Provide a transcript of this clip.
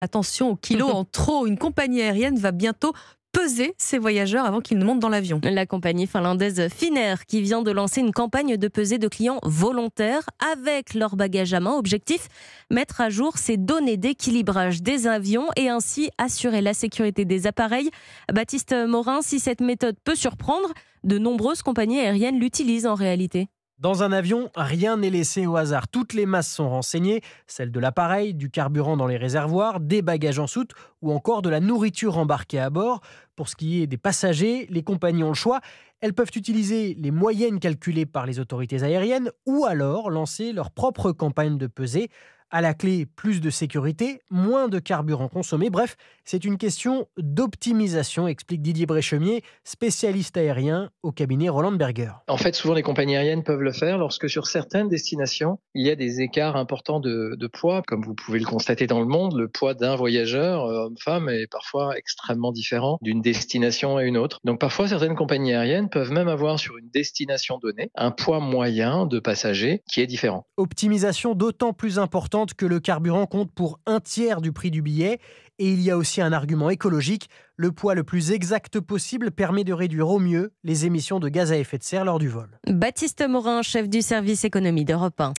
Attention au kilo en trop, une compagnie aérienne va bientôt peser ses voyageurs avant qu'ils ne montent dans l'avion. La compagnie finlandaise Finnair qui vient de lancer une campagne de pesée de clients volontaires avec leur bagage à main. Objectif, mettre à jour ces données d'équilibrage des avions et ainsi assurer la sécurité des appareils. Baptiste Morin, si cette méthode peut surprendre, de nombreuses compagnies aériennes l'utilisent en réalité. Dans un avion, rien n'est laissé au hasard. Toutes les masses sont renseignées, celles de l'appareil, du carburant dans les réservoirs, des bagages en soute ou encore de la nourriture embarquée à bord. Pour ce qui est des passagers, les compagnies ont le choix. Elles peuvent utiliser les moyennes calculées par les autorités aériennes ou alors lancer leur propre campagne de pesée. À la clé, plus de sécurité, moins de carburant consommé. Bref, c'est une question d'optimisation, explique Didier Bréchemier, spécialiste aérien au cabinet Roland Berger. En fait, souvent les compagnies aériennes peuvent le faire lorsque sur certaines destinations, il y a des écarts importants de poids. Comme vous pouvez le constater dans le monde, le poids d'un voyageur, homme-femme, est parfois extrêmement différent d'une destination à une autre. Donc parfois, certaines compagnies aériennes peuvent même avoir sur une destination donnée un poids moyen de passagers qui est différent. Optimisation d'autant plus importante que le carburant compte pour un tiers du prix du billet. Et il y a aussi un argument écologique. Le poids le plus exact possible permet de réduire au mieux les émissions de gaz à effet de serre lors du vol. Baptiste Morin, chef du service économie d'Europe 1.